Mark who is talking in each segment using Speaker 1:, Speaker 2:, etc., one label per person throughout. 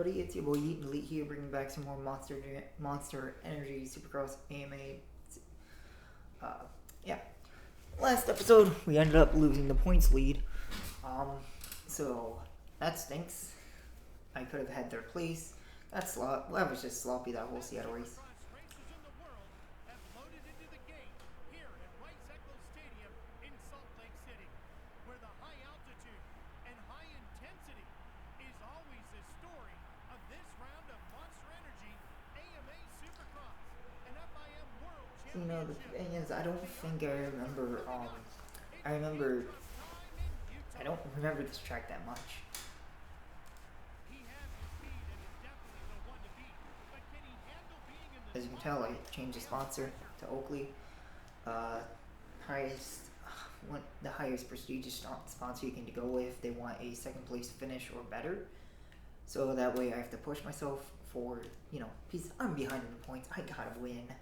Speaker 1: everybody, it's your boy Yeet Elite here, bringing back some more Monster Energy Supercross AMA. Yeah. Last episode, we ended up losing the points lead. So that stinks. I could have had their place. That was just sloppy that whole Seattle race. You know, the thing is, I don't think I remember, I don't remember this track that much. As you can tell, I changed the sponsor to Oakley. The highest prestigious sponsor you can go with. They want a second place finish or better. So that way I have to push myself for, because I'm behind in the points. I gotta win.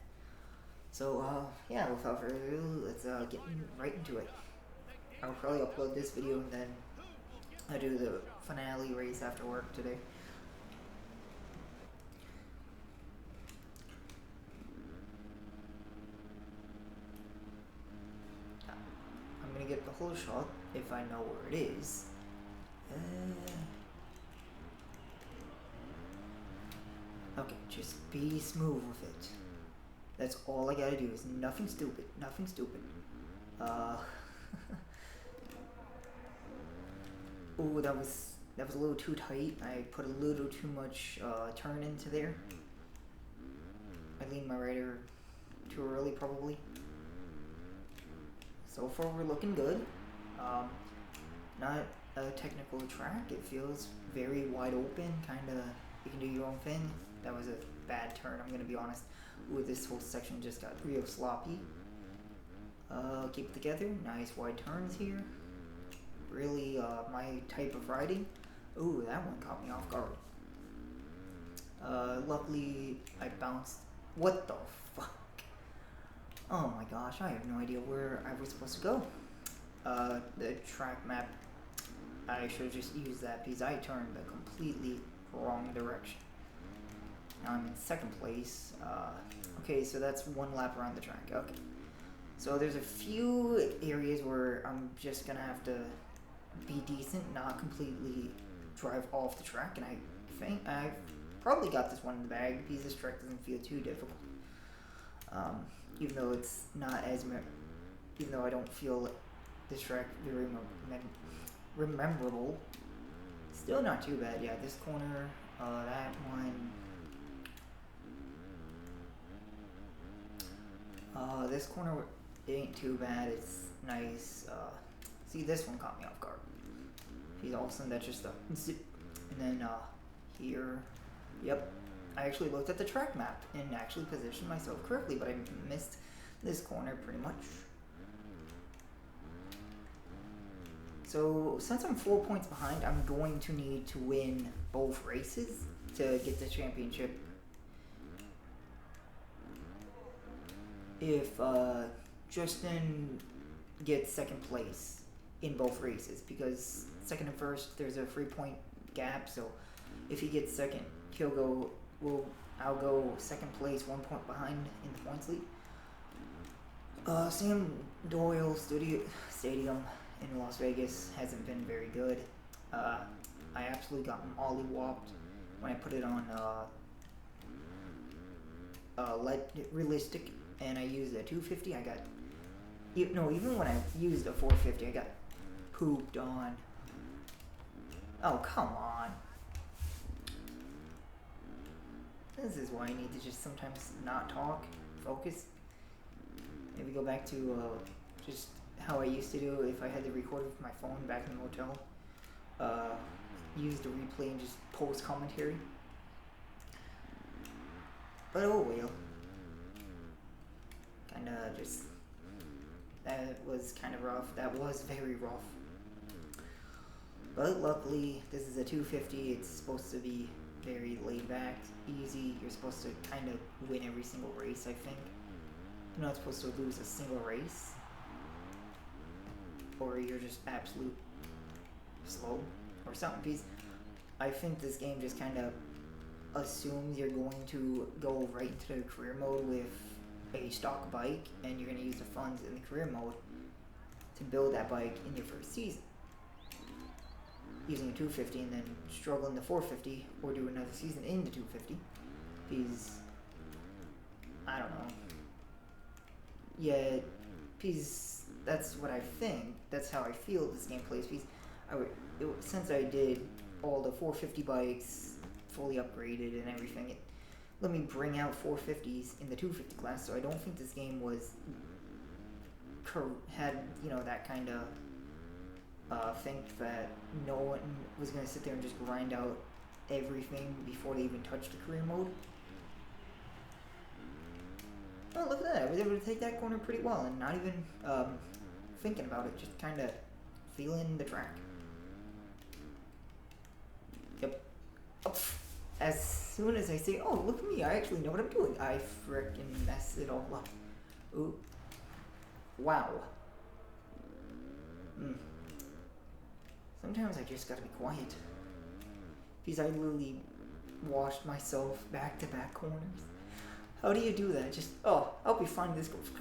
Speaker 1: So, yeah, without further ado, let's get right into it. I'll probably upload this video and then I do the finale race after work today. I'm gonna get the whole shot if I know where it is. Okay, just be smooth with it. That's all I gotta do, is nothing stupid, nothing stupid. Oh, that was a little too tight. I put a little too much turn into there. I leaned my rider too early, probably. So far, we're looking good. Not a technical track. It feels very wide open, kinda, you can do your own thing. That was a bad turn, I'm gonna be honest. Ooh, this whole section just got real sloppy. Keep it together. Nice wide turns here. Really, my type of riding. Ooh, that one caught me off guard. Luckily, I bounced. What the fuck? Oh my gosh, I have no idea where I was supposed to go. The track map, I should have just used that because I turned the completely wrong direction. Now I'm in second place. Okay, so that's one lap around the track. Okay. So there's a few areas where I'm just gonna have to be decent, not completely drive off the track, and I think I've probably got this one in the bag because this track doesn't feel too difficult. Even though it's not as, even though I don't feel this track very rememberable, still not too bad. Yeah, this corner, that one. This corner, it ain't too bad, it's nice. See, this one caught me off guard. See, all of a sudden that's just a zip. And then, here, yep. I actually looked at the track map and actually positioned myself correctly, but I missed this corner pretty much. So, since I'm 4 points behind, I'm going to need to win both races to get the championship. If Justin gets second place in both races, because second and first there's a 3-point gap, so if he gets second, he'll go. I'll go second place, 1 point behind in the points lead. Sam Doyle Stadium in Las Vegas hasn't been very good. I absolutely got mollywopped when I put it on realistic. And I used a 250, I got, even when I used a 450, I got pooped on. Oh, come on. This is why I need to just sometimes not talk, focus. Maybe go back to just how I used to do if I had to record with my phone back in the motel. Use the replay and just post commentary. But oh well. That was kind of rough. That was very rough. But luckily, this is a 250. It's supposed to be very laid back, easy. You're supposed to kind of win every single race, I think. You're not supposed to lose a single race. Or you're just absolute slow or something. Because I think this game just kind of assumes you're going to go right into the career mode with a stock bike, and you're going to use the funds in the career mode to build that bike in your first season, using a 250 and then struggle in the 450 or do another season in the 250, because I don't know. Yeah, because that's what I think. That's how I feel this game plays. Because since I did all the 450 bikes fully upgraded and everything, it let me bring out 450s in the 250 class. So I don't think this game was had that kind of think that no one was gonna sit there and just grind out everything before they even touched the career mode. Oh, look at that. I was able to take that corner pretty well and not even thinking about it, just kind of feeling the track. Yep. Oh, as soon as I say, oh, look at me, I actually know what I'm doing, I frickin' mess it all up. Ooh. Wow. Sometimes I just gotta be quiet. Because I literally washed myself back-to-back corners. How do you do that? Just, oh, I'll be fine. This goes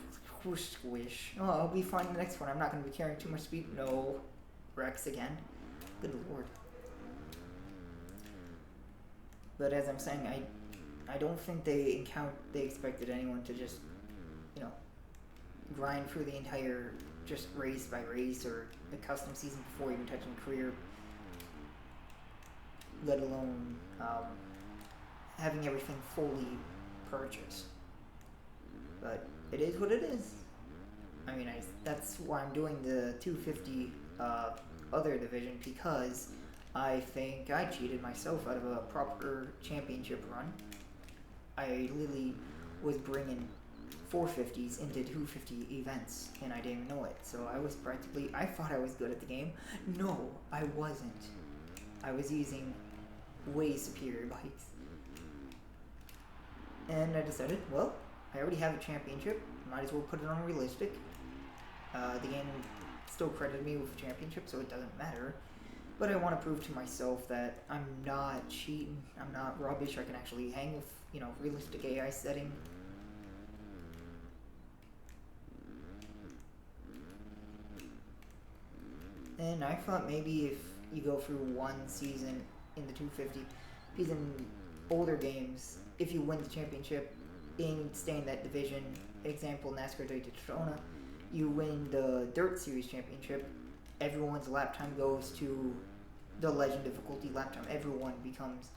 Speaker 1: squish, squish. Oh, I'll be fine the next one. I'm not going to be carrying too much speed. No. Wrecks again. Good lord. But as I'm saying, I don't think they expected anyone to just, grind through the entire just race by race or the custom season before even touching career, let alone having everything fully purchased. But it is what it is. I mean, that's why I'm doing the 250 other division, because I think I cheated myself out of a proper championship run. I literally was bringing 450s into 250 events, and I didn't know it. So I thought I was good at the game. No, I wasn't. I was using way superior bikes. And I decided, well, I already have a championship, might as well put it on realistic. The game still credited me with a championship, so it doesn't matter. But I want to prove to myself that I'm not cheating, I'm not rubbish, I can actually hang with, realistic AI setting. And I thought maybe if you go through one season in the 250, because in older games, if you win the championship and stay in that division, example NASCAR Daytona, you win the Dirt Series championship, everyone's lap time goes to the legend difficulty lap time. Everyone becomes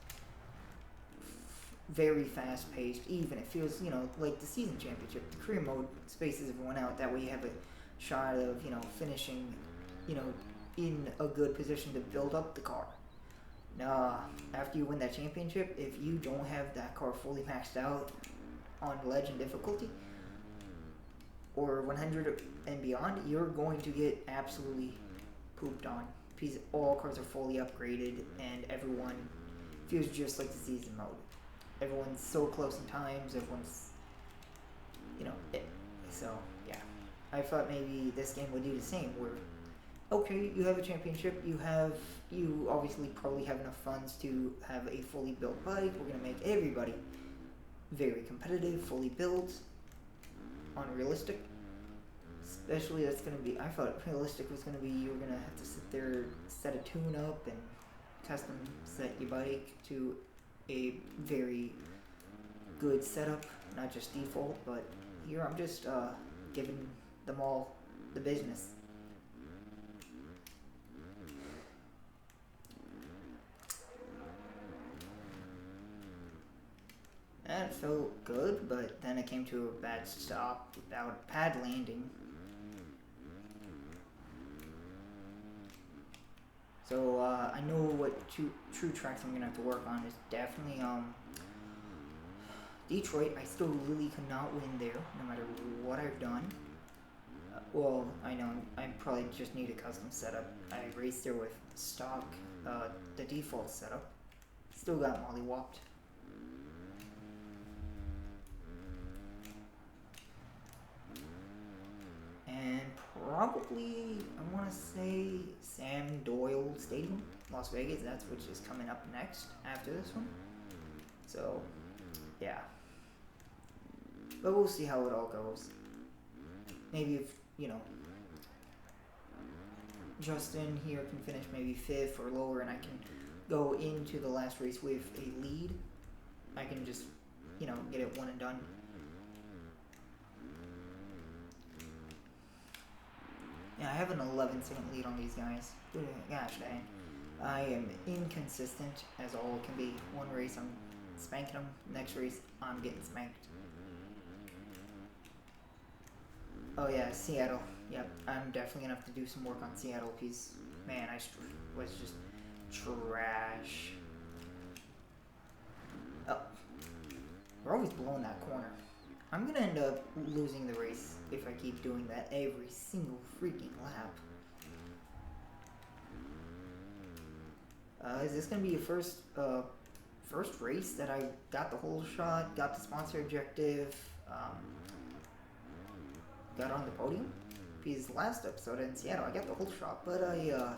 Speaker 1: very fast paced, even it feels, like the season championship. The career mode spaces everyone out, that way you have a shot of, finishing, in a good position to build up the car. Now, after you win that championship, if you don't have that car fully maxed out on legend difficulty or 100 and beyond, you're going to get absolutely pooped on, because all cars are fully upgraded and everyone feels just like the season mode. Everyone's so close in times, everyone's, so yeah. I thought maybe this game would do the same, where okay, you have a championship, you obviously probably have enough funds to have a fully built bike. We're going to make everybody very competitive, fully built, on realistic. Especially that's going to be, I thought realistic was going to be, you're going to have to sit there, set a tune up and custom set your bike to a very good setup, not just default, but here I'm just giving them all the business. That felt good, but then it came to a bad stop without a pad landing. So I know what true tracks I'm gonna have to work on is definitely Detroit. I still really could not win there, no matter what I've done. Well, I know I probably just need a custom setup. I raced there with stock, the default setup. Still got mollywopped. And probably, I want to say Sam Doyle Stadium. Las Vegas. That's which is coming up next after this one. So, yeah. But we'll see how it all goes. Maybe if, Justin here can finish maybe 5th or lower and I can go into the last race with a lead, I can just, get it one and done. Yeah, I have an 11-second lead on these guys. Gosh dang. I am inconsistent as all can be. One race I'm spanking them, next race I'm getting spanked. Oh yeah, Seattle. Yep, I'm definitely gonna have to do some work on Seattle because, man, I was just trash. Oh, we're always blowing that corner. I'm gonna end up losing the race if I keep doing that every single freaking lap. Is this gonna be your first race that I got the whole shot, got the sponsor objective, got on the podium? Because last episode in Seattle, I got the whole shot, but I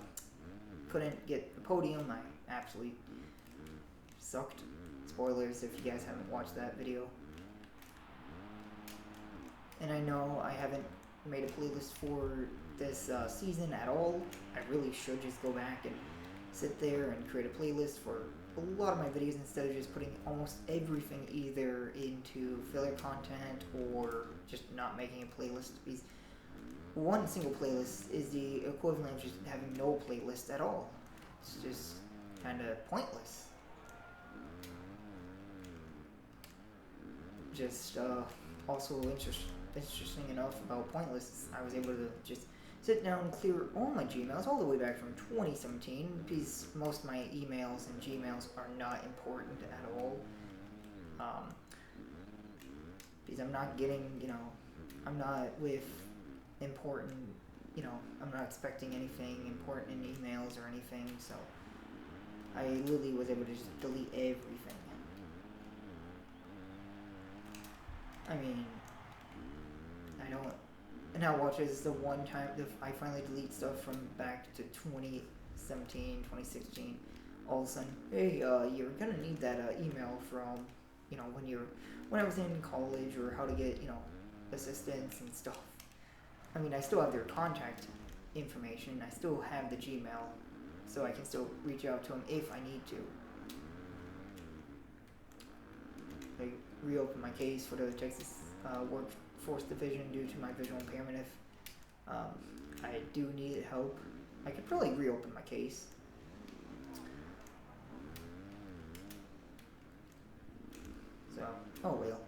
Speaker 1: couldn't get the podium. I absolutely sucked. Spoilers if you guys haven't watched that video. And I know I haven't made a playlist for this season at all. I really should just go back and sit there and create a playlist for a lot of my videos instead of just putting almost everything either into filler content or just not making a playlist. Because one single playlist is the equivalent of just having no playlist at all. It's just kind of pointless. Just also interesting enough about pointless, I was able to just sit down and clear all my Gmails all the way back from 2017 because most of my emails and Gmails are not important at all. Because I'm not getting, I'm not with important, I'm not expecting anything important in emails or anything, so I literally was able to just delete everything. I mean, I don't. Now watch, this is the one time I finally delete stuff from back to 2017, 2016. All of a sudden, hey, you're gonna need that email from, when I was in college, or how to get, assistance and stuff. I mean, I still have their contact information. I still have the Gmail, so I can still reach out to them if I need to. I reopened my case for the Texas Workforce Division due to my visual impairment. If I do need help, I could probably reopen my case. So, oh well.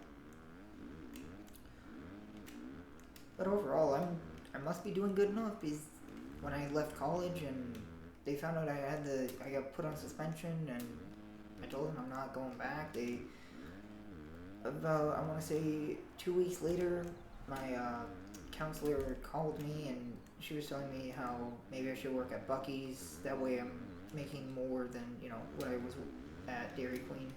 Speaker 1: But overall, I must be doing good enough because when I left college and they found out I got put on suspension, and I told them I'm not going back. About, I want to say 2 weeks later, my counselor called me and she was telling me how maybe I should work at Buc-ee's. That way I'm making more than, what I was at Dairy Queen,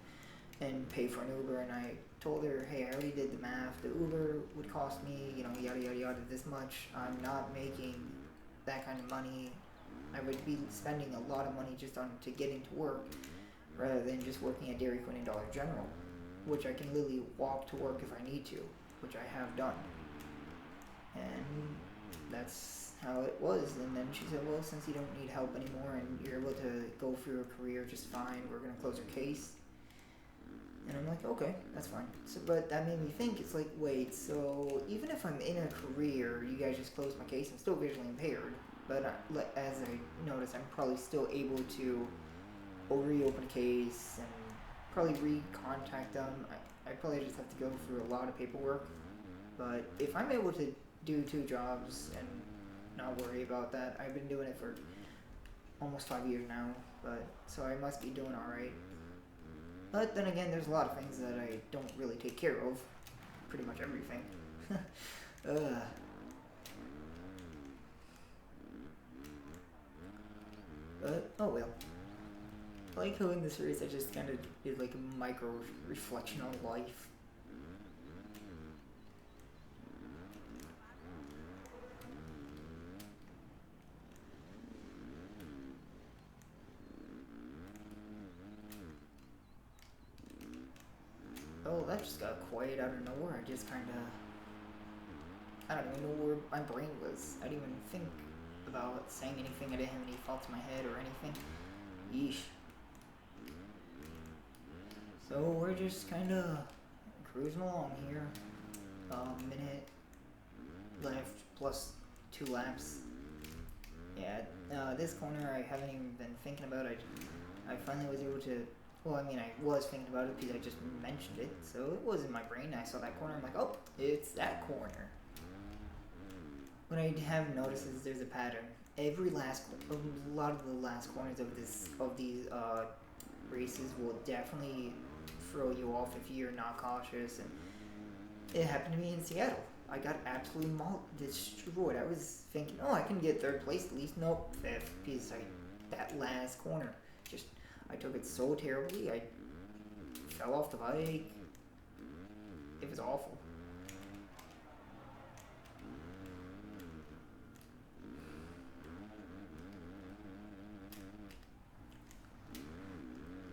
Speaker 1: and pay for an Uber. And I told her, hey, I already did the math. The Uber would cost me, yada, yada, yada, this much. I'm not making that kind of money. I would be spending a lot of money just to getting to work rather than just working at Dairy Queen and Dollar General, which I can literally walk to work if I need to, which I have done. And that's how it was. And then she said, well, since you don't need help anymore and you're able to go through your career just fine, we're going to close your case. And I'm like, okay, that's fine. So, but that made me think, it's like, wait, so even if I'm in a career, you guys just closed my case, I'm still visually impaired. But as I noticed, I'm probably still able to reopen a case and probably re-contact them. I probably just have to go through a lot of paperwork. But if I'm able to do 2 jobs and not worry about that, I've been doing it for almost 5 years now, but so I must be doing alright. But then again, there's a lot of things that I don't really take care of. Pretty much everything. But, oh well. Like how in this race I just kind of did like a micro reflection on life. Oh, that just got quiet out of nowhere. I just kind of... I don't even know where my brain was. I didn't even think about saying anything. I didn't have any thoughts in my head or anything. Yeesh. So we're just kind of cruising along here. Minute left plus 2 laps. Yeah, this corner I haven't even been thinking about. I finally was able to... Well, I mean, I was thinking about it because I just mentioned it. So it was in my brain. I saw that corner. I'm like, oh, it's that corner. What I have noticed is there's a pattern. A lot of the last corners of these races will definitely throw you off if you're not cautious. And it happened to me in Seattle. I got absolutely destroyed. I was thinking, oh, I can get 3rd place at least. Nope, 5th, because that last corner, I took it so terribly. I fell off the bike. It was awful.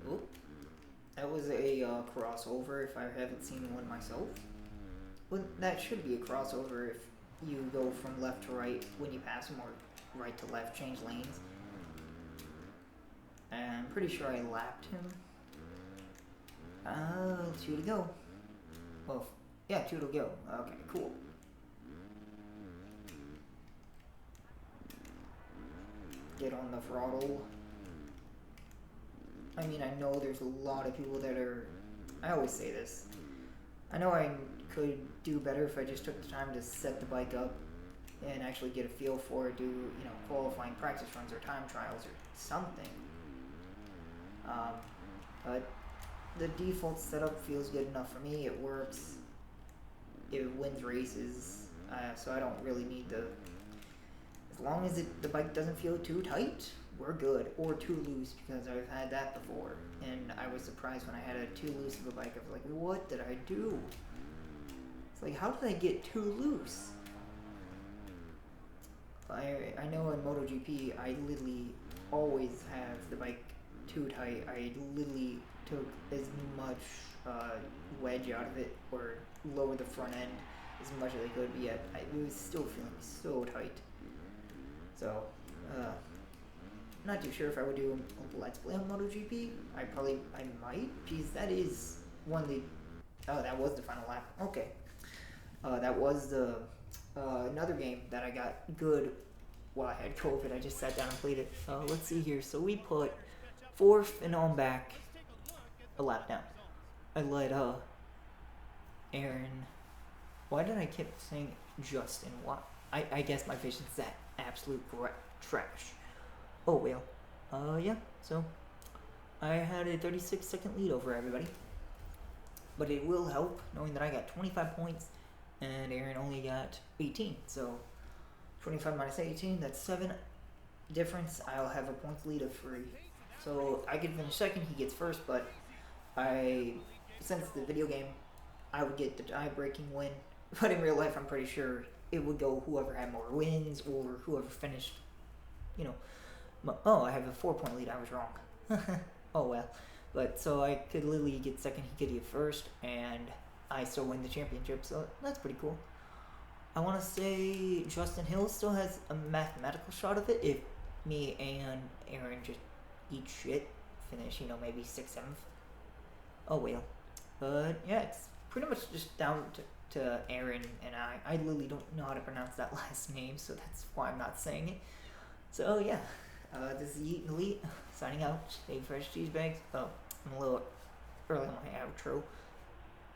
Speaker 1: Oh, that was a crossover if I haven't seen one myself. Well, that should be a crossover if you go from left to right when you pass them, or right to left, change lanes. And I'm pretty sure I lapped him. 2 to go. Well, yeah, 2 to go. Okay, cool. Get on the throttle. I mean, I know there's a lot of people that are... I always say this. I know I could do better if I just took the time to set the bike up and actually get a feel for it, do, you know, qualifying practice runs or time trials or something. But the default setup feels good enough for me. It works. It wins races. So I don't really need the... As long as the bike doesn't feel too tight, we're good. Or too loose, because I've had that before. And I was surprised when I had a too loose of a bike. I was like, what did I do? It's like, how did I get too loose? I know in MotoGP, I literally always have the bike too tight. I literally took as much wedge out of it, or lower the front end as much as I could, but yet it was still feeling so tight. So, not too sure if I would do a Let's Play on MotoGP. I might, because that is one of the... Oh, that was the final lap. Okay. That was the another game that I got good while I had COVID. I just sat down and played it. Let's see here. So we put 4th and on back a lap down. I let Aaron... Why did I keep saying Justin? What? I guess my vision's that absolute trash. Oh well. Yeah. So I had a 36-second lead over everybody. But it will help knowing that I got 25 points and Aaron only got 18. So 25 minus 18, that's 7 difference. I'll have a points lead of 3. So I could finish 2nd, he gets 1st, but since the video game, I would get the tie-breaking win. But in real life, I'm pretty sure it would go whoever had more wins or whoever finished, you know. Oh, I have a 4-point lead. I was wrong. Oh well. But so I could literally get 2nd, he could get 1st, and I still win the championship. So that's pretty cool. I want to say Justin Hill still has a mathematical shot of it if me and Aaron just eat shit, finish, you know, maybe 6th, 7th. Oh well. But yeah, it's pretty much just down to Aaron and I. I literally don't know how to pronounce that last name, so that's why I'm not saying it. So yeah, this is Yeet Elite signing out. Stay fresh, cheese bags. Oh, I'm a little early on my outro.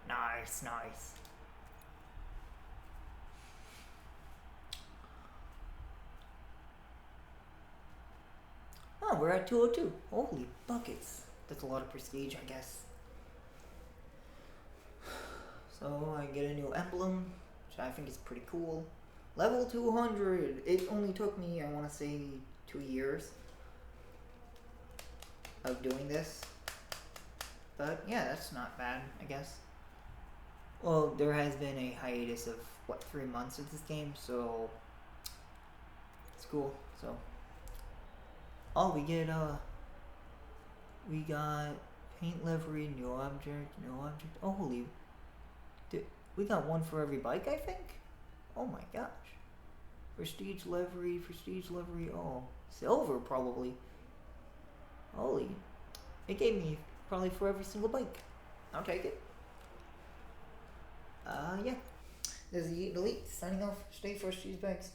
Speaker 1: Nice. Oh, we're at 202. Holy buckets. That's a lot of prestige, I guess. So I get a new emblem, which I think is pretty cool. Level 200. It only took me, I want to say, 2 years of doing this. But yeah, that's not bad, I guess. Well, there has been a hiatus of, 3 months of this game, so it's cool. So, oh, we got Paint livery, new object, no object. Oh, holy. Dude, we got one for every bike, I think? Oh my gosh. Prestige livery, oh. Silver, probably. Holy. It gave me probably for every single bike. I'll take it. Yeah. This is the Elite signing off. Stay fresh, cheese bags.